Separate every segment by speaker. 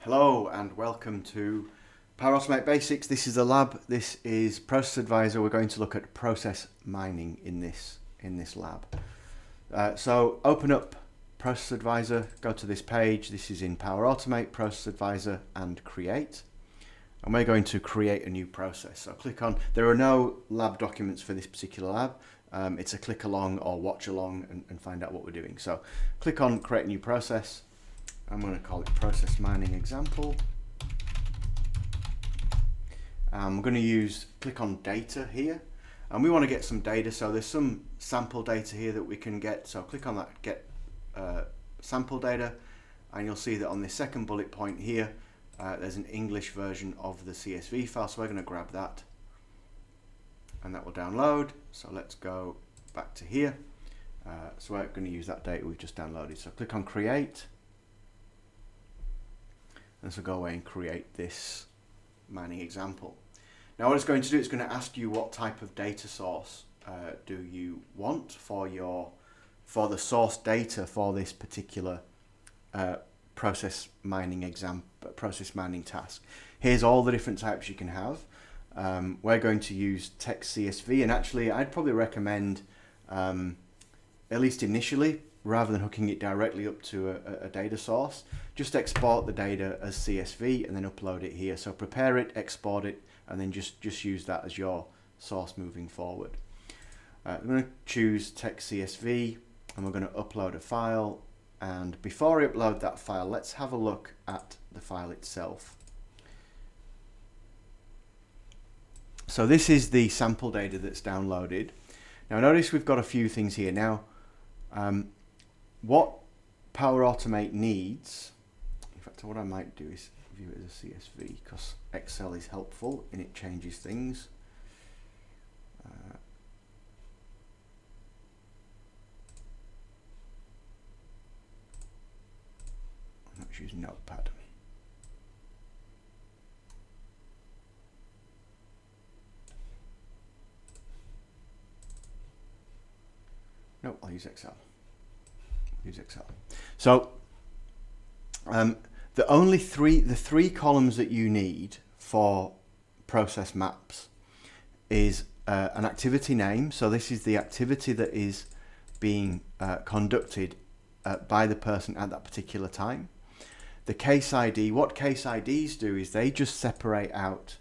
Speaker 1: Hello and welcome to Power Automate Basics. This is the lab. This is Process Advisor. We're going to look at process mining in this lab. So open up Process Advisor, go to this page. This is in Power Automate, Process Advisor, and Create. And we're going to create a new process. So click on, there are no lab documents for this particular lab. It's a click along or watch along and find out what we're doing. So click on Create a New Process. I'm going to call it Process Mining Example. I'm going to click on Data here. And we want to get some data. So there's some sample data here that we can get. So click on that Get Sample Data. And you'll see that on the second bullet point here, there's an English version of the CSV file. So we're going to grab that. And that will download. So let's go back to here. So we're going to use that data we've just downloaded. So click on Create. And so go away and create this mining example. Now what it's going to do, it's going to ask you what type of data source do you want for the source data for this particular process mining task. Here's all the different types you can have. We're going to use text CSV, and actually I'd probably recommend, at least initially, rather than hooking it directly up to a data source, just export the data as CSV and then upload it here. So prepare it, export it, and then just use that as your source moving forward. I'm going to choose text CSV, and we're going to upload a file. And before I upload that file, let's have a look at the file itself. So this is the sample data that's downloaded. Now notice we've got a few things here. Now, what Power Automate needs, in fact what I might do is view it as a CSV because Excel is helpful and it changes things. Let's use Notepad. No, I'll use Excel. So the three columns that you need for process maps is an activity name. So this is the activity that is being conducted by the person at that particular time. The case ID, what case IDs do is they just separate out.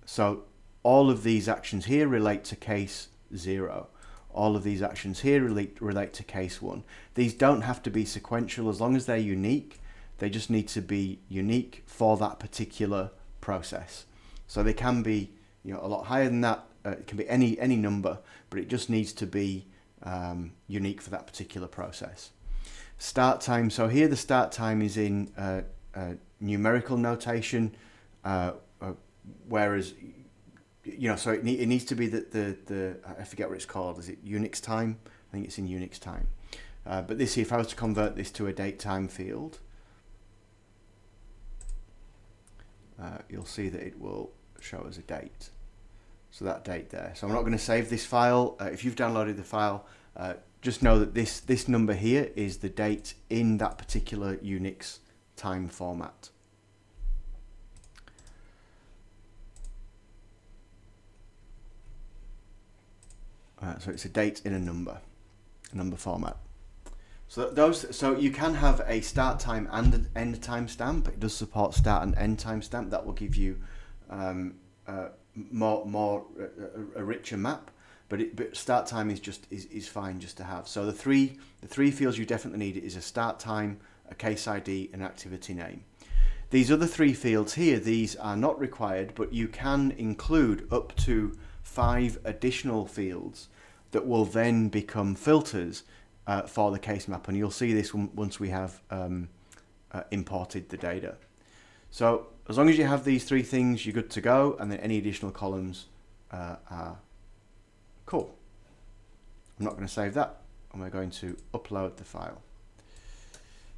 Speaker 1: So all of these actions here relate to case 0. All of these actions here relate to case 1. These don't have to be sequential as long as they're unique. They just need to be unique for that particular process. So they can be, a lot higher than that. It can be any number, but it just needs to be unique for that particular process. Start time. So here the start time is in numerical notation, whereas so it needs to be the I forget what it's called. Is it Unix time? I think it's in Unix time. But this, if I was to convert this to a date time field, you'll see that it will show as a date. So that date there. So I'm not going to save this file. If you've downloaded the file, just know that this number here is the date in that particular Unix time format. So it's a date in a number format. So you can have a start time and an end time stamp. It does support start and end time stamp. That will give you a richer map. But start time is fine just to have. So the three fields you definitely need is a start time, a case ID, and activity name. These other 3 fields here, these are not required, but you can include up to 5 additional fields that will then become filters for the case map, and you'll see this once we have imported the data. So as long as you have these 3 things, you're good to go, and then any additional columns are cool. I'm not going to save that, and we're going to upload the file.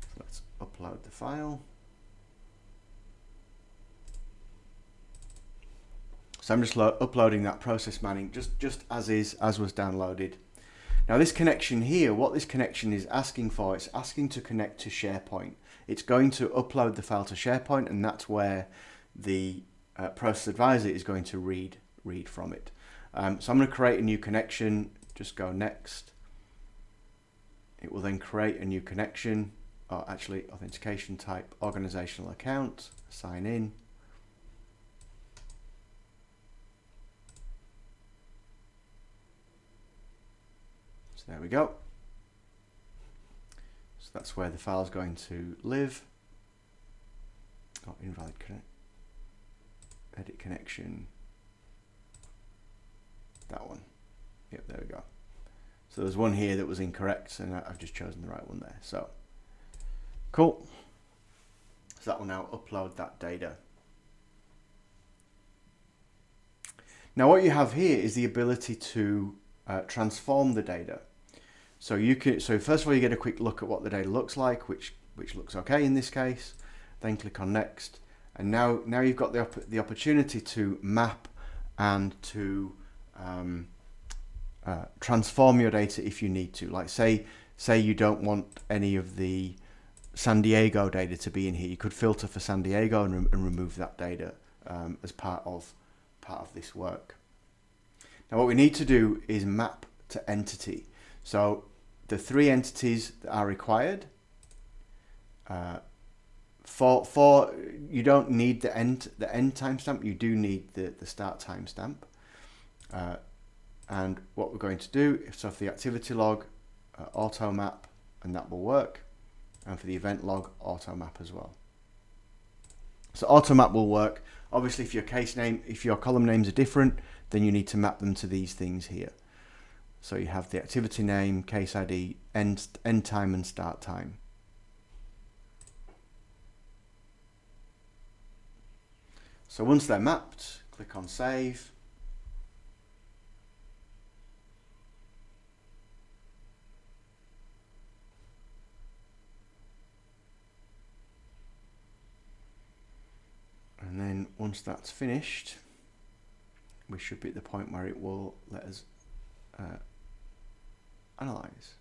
Speaker 1: So let's upload the file. So I'm just uploading that process mining just as was downloaded. Now this connection here, what this connection is asking for, it's asking to connect to SharePoint. It's going to upload the file to SharePoint, and that's where the Process Advisor is going to read from it. So I'm going to create a new connection, just go next. It will then create a new connection, or actually authentication type, organizational account, sign in. So there we go. So that's where the file is going to live. Oh, invalid connect. Edit connection. That one. Yep, there we go. So there's one here that was incorrect, and I've just chosen the right one there. So cool. So that will now upload that data. Now what you have here is the ability to transform the data. So you can. So first of all, you get a quick look at what the data looks like, which looks okay in this case. Then click on next, and now you've got the opportunity to map and to transform your data if you need to. Like say you don't want any of the San Diego data to be in here. You could filter for San Diego and remove that data as part of this work. Now what we need to do is map to entity. So the 3 entities that are required. For you don't need the end timestamp. You do need the start timestamp. And what we're going to do, so for the activity log, auto map, and that will work. And for the event log, auto map as well. So auto map will work. Obviously, if your column names are different, then you need to map them to these things here. So you have the activity name, case ID, end time, and start time. So once they're mapped, click on save. And then once that's finished, we should be at the point where it will let us analyze.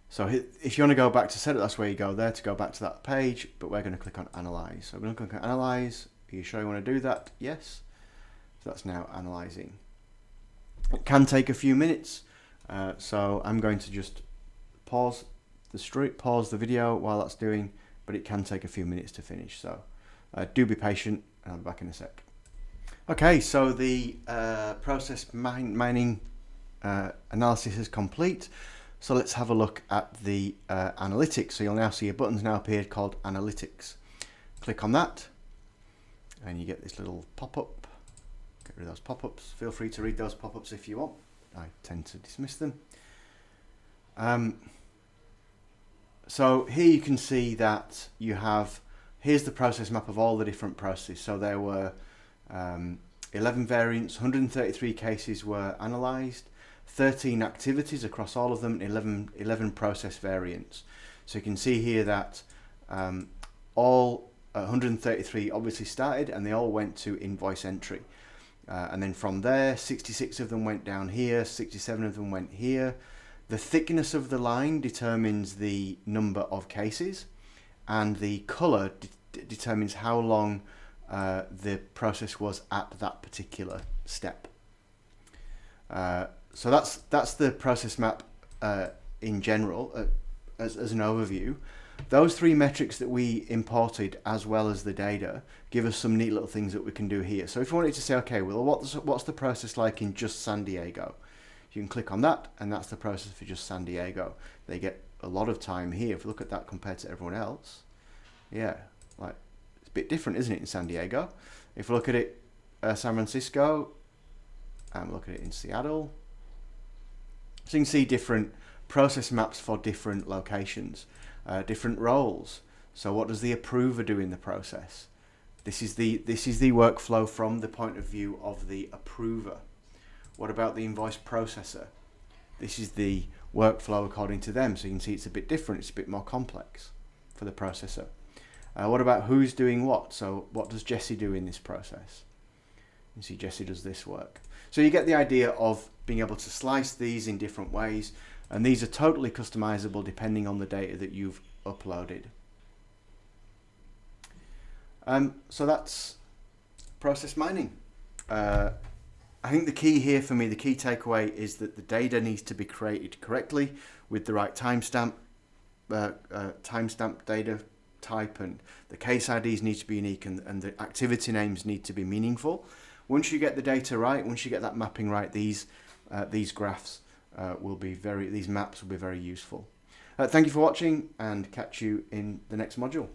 Speaker 1: So if you want to go back to setup, that's where you go there to go back to that page, but we're going to click on analyze. So we're going to click on analyze. Are you sure you want to do that? Yes. So that's now analyzing. It can take a few minutes. So I'm going to just pause the video while that's doing, but it can take a few minutes to finish. So do be patient, and I'll be back in a sec. Okay, so the process mining analysis is complete. So let's have a look at the analytics. So you'll now see a button's now appeared called analytics. Click on that, and you get this little pop-up. Get rid of those pop-ups. Feel free to read those pop-ups if you want. I tend to dismiss them. So here you can see that you have, here's the process map of all the different processes. So there were 11 variants, 133 cases were analysed, 13 activities across all of them, 11 process variants. So you can see here that all 133 obviously started, and they all went to invoice entry. And then from there, 66 of them went down here, 67 of them went here. The thickness of the line determines the number of cases, and the colour determines how long the process was at that particular step. So that's the process map in general as an overview. Those 3 metrics that we imported, as well as the data, give us some neat little things that we can do here. So if we wanted to say, okay, well, what's the process like in just San Diego? You can click on that, and that's the process for just San Diego. They get a lot of time here. If you look at that compared to everyone else, yeah, like it's a bit different, isn't it, in San Diego? If you look at it, San Francisco, and look at it in Seattle, so you can see different process maps for different locations, different roles. So what does the approver do in the process? This is the workflow from the point of view of the approver. What about the invoice processor? This is the workflow according to them. So you can see it's a bit different. It's a bit more complex for the processor. What about who's doing what? So what does Jesse do in this process? You see Jesse does this work. So you get the idea of being able to slice these in different ways, and these are totally customizable depending on the data that you've uploaded. So that's process mining. I think the key here for me, the key takeaway is that the data needs to be created correctly with the right timestamp data type, and the case IDs need to be unique, and the activity names need to be meaningful. Once you get the data right, once you get that mapping right, these graphs these maps will be very useful. Thank you for watching, and catch you in the next module.